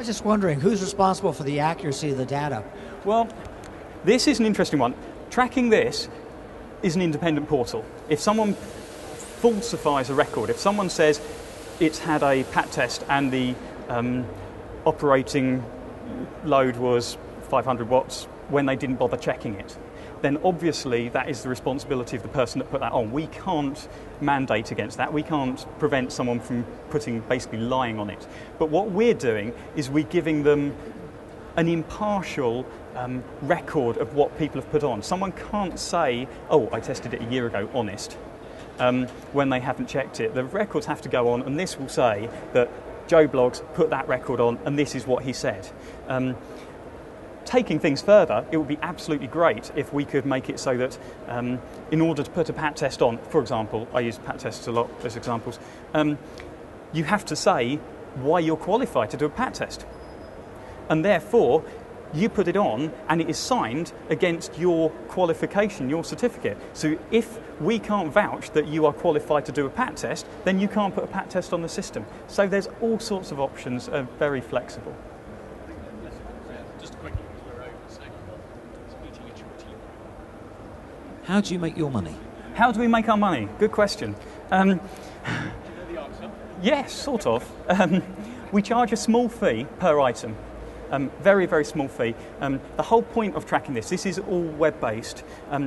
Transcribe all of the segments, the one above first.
was just wondering, who's responsible for the accuracy of the data? Well, this is an interesting one. TrackingThis is an independent portal. If someone falsifies a record, if someone says it's had a pat test and the operating load was 500 watts when they didn't bother checking it, then obviously that is the responsibility of the person that put that on. We can't mandate against that. We can't prevent someone from basically lying on it. But what we're doing is we're giving them an impartial record of what people have put on. Someone can't say, oh, I tested it a year ago, honest, when they haven't checked it. The records have to go on, and this will say that Joe Bloggs put that record on, and this is what he said. Taking things further, it would be absolutely great if we could make it so that in order to put a pat test on, for example, I use pat tests a lot as examples, you have to say why you're qualified to do a pat test. And therefore, you put it on and it is signed against your qualification, your certificate. So if we can't vouch that you are qualified to do a pat test, then you can't put a pat test on the system. So there's all sorts of options, very flexible. How do you make your money? How do we make our money? Good question. Yes, sort of. We charge a small fee per item. Very, very small fee. The whole point of TrackingThis, this is all web-based,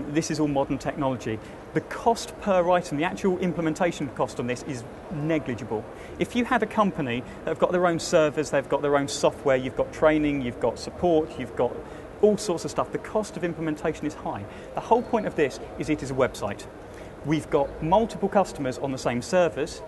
this is all modern technology. The cost per item, the actual implementation cost on this is negligible. If you had a company that have got their own servers, they've got their own software, you've got training, you've got support, you've got all sorts of stuff, the cost of implementation is high. The whole point of this is it is a website. We've got multiple customers on the same servers.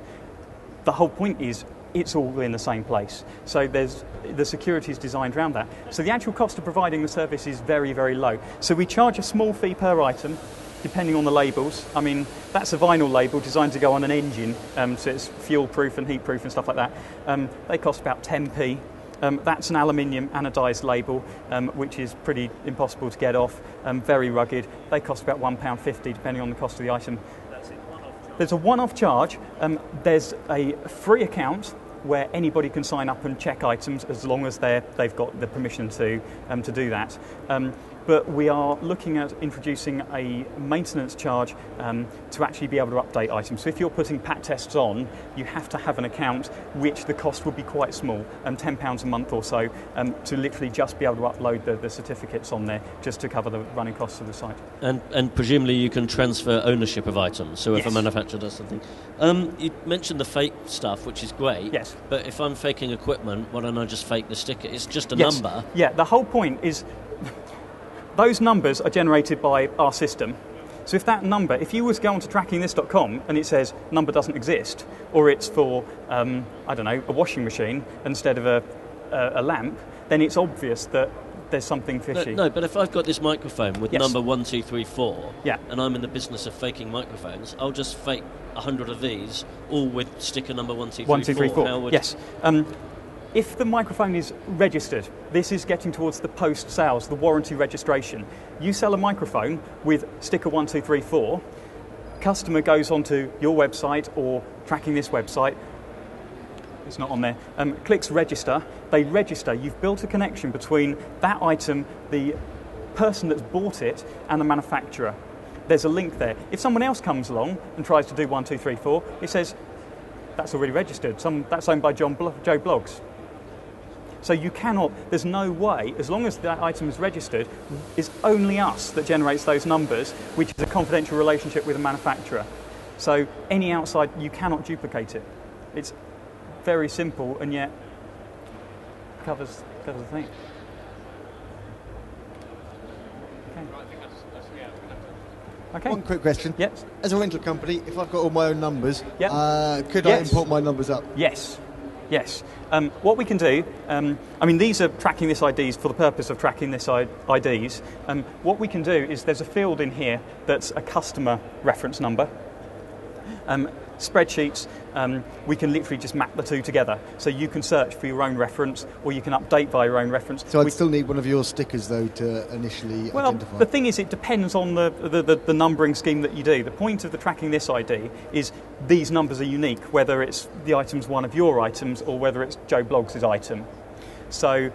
The whole point is it's all in the same place. So the security is designed around that. So the actual cost of providing the service is very, very low. So we charge a small fee per item, depending on the labels. I mean, that's a vinyl label designed to go on an engine, so it's fuel-proof and heat-proof and stuff like that. They cost about 10p. That's an aluminium anodised label, which is pretty impossible to get off, very rugged. They cost about £1.50, depending on the cost of the item. There's a one-off charge. There's a free account where anybody can sign up and check items as long as they've got the permission to do that. But we are looking at introducing a maintenance charge to actually be able to update items. So if you're putting pat tests on, you have to have an account, which the cost would be quite small, £10 a month or so, to literally just be able to upload the certificates on there, just to cover the running costs of the site. And presumably you can transfer ownership of items. So if Yes. a manufacturer does something, you mentioned the fake stuff, which is great. Yes. But if I'm faking equipment, why don't I just fake the sticker? It's just a Yes. number. Yeah. The whole point is those numbers are generated by our system. So if that number, if you was to go onto TrackingThis.com and it says number doesn't exist, or it's for I don't know, a washing machine instead of a lamp, then it's obvious that there's something fishy. No, but if I've got this microphone with Yes. number 1234, Yeah. and I'm in the business of faking microphones, I'll just fake 100 of these, all with sticker number 1234. 1234. How would Yes. If the microphone is registered, this is getting towards the post-sales, the warranty registration. You sell a microphone with sticker 1234, customer goes onto your website or TrackingThis website, it's not on there, clicks register, they register, you've built a connection between that item, the person that's bought it, and the manufacturer. There's a link there. If someone else comes along and tries to do 1234, it says, that's already registered, that's owned by Joe Bloggs. So you cannot, there's no way, as long as that item is registered, it's only us that generates those numbers, which is a confidential relationship with the manufacturer. So any outside, you cannot duplicate it. It's very simple and yet covers the thing. Okay. One quick question. Yes. As a rental company, if I've got all my own numbers, Yep. Could I Yes. import my numbers up? Yes. Yes. What we can do, these are TrackingThis IDs for the purpose of TrackingThis IDs. What we can do is there's a field in here that's a customer reference number. Spreadsheets, we can literally just map the two together. So you can search for your own reference or you can update by your own reference. So I'd still need one of your stickers, though, to initially identify. The thing is, it depends on the numbering scheme that you do. The point of the TrackingThis ID is these numbers are unique, whether it's the item's one of your items or whether it's Joe Bloggs' item. So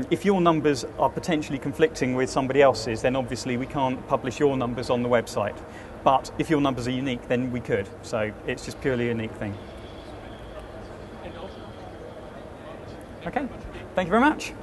if your numbers are potentially conflicting with somebody else's, then obviously we can't publish your numbers on the website. But if your numbers are unique, then we could. So it's just purely a unique thing. Okay, thank you very much.